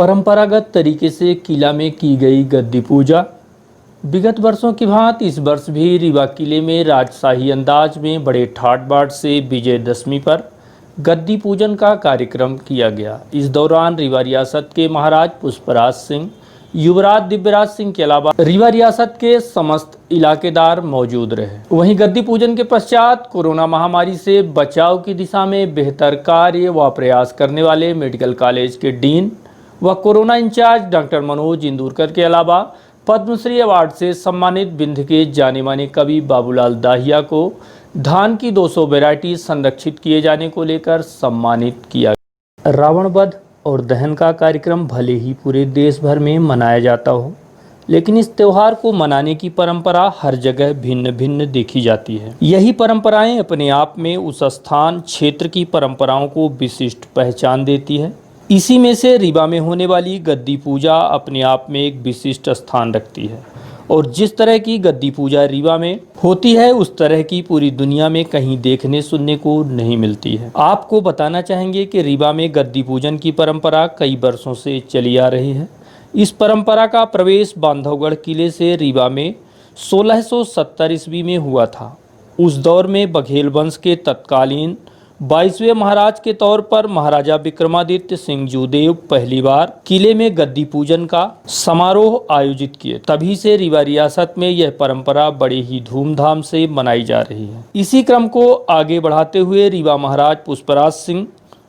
परंपरागत तरीके से किला में की गई गद्दी पूजा। विगत वर्षों की भांति इस वर्ष भी रीवा किले में राजशाही अंदाज में बड़े ठाट बाट से विजयदशमी पर गद्दी पूजन का कार्यक्रम किया गया। इस दौरान रीवा रियासत के महाराज पुष्पराज सिंह, युवराज दिव्यराज सिंह के अलावा रीवा रियासत के समस्त इलाकेदार मौजूद रहे। वहीं गद्दी पूजन के पश्चात कोरोना महामारी से बचाव की दिशा में बेहतर कार्य व प्रयास करने वाले मेडिकल कॉलेज के डीन व corona incharge doctor Manoj Indurkar के अलावा पद्मश्री अवार्ड से सम्मानित विंध्य के जाने माने कवि बाबूलाल दाहिया को धान की 200 वैरायटी संरक्षित किए जाने को लेकर सम्मानित किया। रावण वध और दहन का कार्यक्रम भले ही पूरे देश भर में मनाया जाता हो, लेकिन इस त्यौहार को मनाने की परंपरा हर जगह भिन्न भिन्न देखी जाती है। यही परंपराएं अपने आप में उस स्थान क्षेत्र की परंपराओं को विशिष्ट पहचान देती है। इसी में से रीवा में होने वाली गद्दी पूजा अपने आप में एक विशिष्ट स्थान रखती है और जिस तरह की गद्दी पूजा रीवा में होती है उस तरह की पूरी दुनिया में कहीं देखने सुनने को नहीं मिलती है। आपको बताना चाहेंगे कि रीवा में गद्दी पूजन की परंपरा कई वर्षों से चली आ रही है। इस परंपरा का प्रवेश बांधवगढ़ किले से रीवा में 1670 ईस्वी में हुआ था। उस दौर में बघेल वंश के तत्कालीन 22वें महाराज के तौर पर महाराजा विक्रमादित्य सिंह जूदेव पहली बार किले में गद्दी पूजन का समारोह आयोजित किए। तभी से रीवा रियासत में यह परंपरा बड़े ही धूमधाम से मनाई जा रही है। इसी क्रम को आगे बढ़ाते हुए रीवा महाराज पुष्पराज सिंह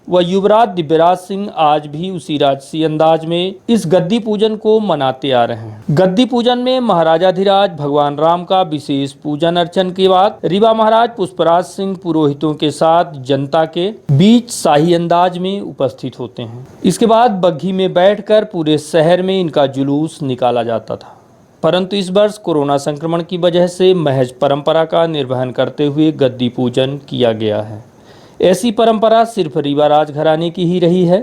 व युवराज दिव्यराज सिंह आज भी उसी राजसी अंदाज में इस गद्दी पूजन को मनाते आ रहे हैं। गद्दी पूजन में महाराजाधिराज भगवान राम का विशेष पूजन अर्चन के बाद रीवा महाराज पुष्पराज सिंह पुरोहितों के साथ जनता के बीच शाही अंदाज में उपस्थित होते हैं। इसके बाद बग्घी में बैठकर पूरे शहर में इनका जुलूस निकाला जाता था, परंतु इस वर्ष कोरोना संक्रमण की वजह से महज परंपरा का निर्वहन करते हुए गद्दी पूजन किया गया है। ऐसी परंपरा सिर्फ रीवा राजघराने की ही रही है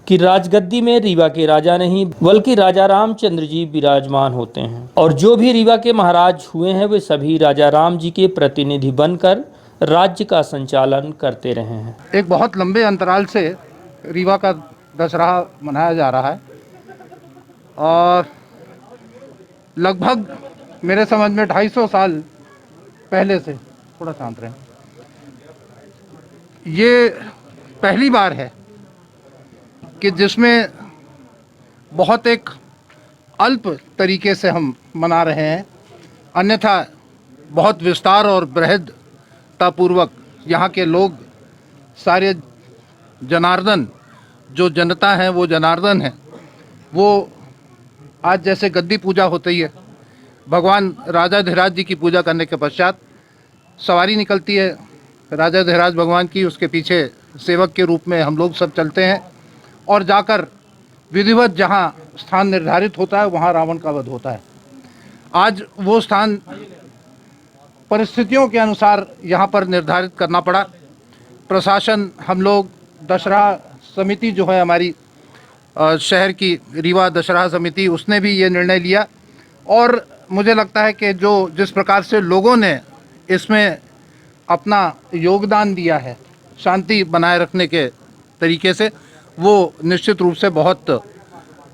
कि राजगद्दी में रीवा के राजा नहीं बल्कि राजा रामचंद्र जी विराजमान होते हैं और जो भी रीवा के महाराज हुए हैं वे सभी राजा राम जी के प्रतिनिधि बनकर राज्य का संचालन करते रहे हैं। एक बहुत लंबे अंतराल से रीवा का दशहरा मनाया जा रहा है और लगभग मेरे समझ में 250 साल पहले से, थोड़ा शांत रहें, ये पहली बार है कि जिसमें बहुत एक अल्प तरीके से हम मना रहे हैं, अन्यथा बहुत विस्तार और बृहदतापूर्वक यहाँ के लोग सारे जनार्दन, जो जनता है वो जनार्दन है, वो आज जैसे गद्दी पूजा होती है, भगवान राजाधिराज जी की पूजा करने के पश्चात सवारी निकलती है राजाधिराज भगवान की, उसके पीछे सेवक के रूप में हम लोग सब चलते हैं और जाकर विधिवत जहाँ स्थान निर्धारित होता है वहाँ रावण का वध होता है। आज वो स्थान परिस्थितियों के अनुसार यहाँ पर निर्धारित करना पड़ा। प्रशासन, हम लोग, दशहरा समिति जो है हमारी शहर की रीवा दशहरा समिति, उसने भी ये निर्णय लिया और मुझे लगता है कि जो जिस प्रकार से लोगों ने इसमें अपना योगदान दिया है शांति बनाए रखने के तरीके से, वो निश्चित रूप से बहुत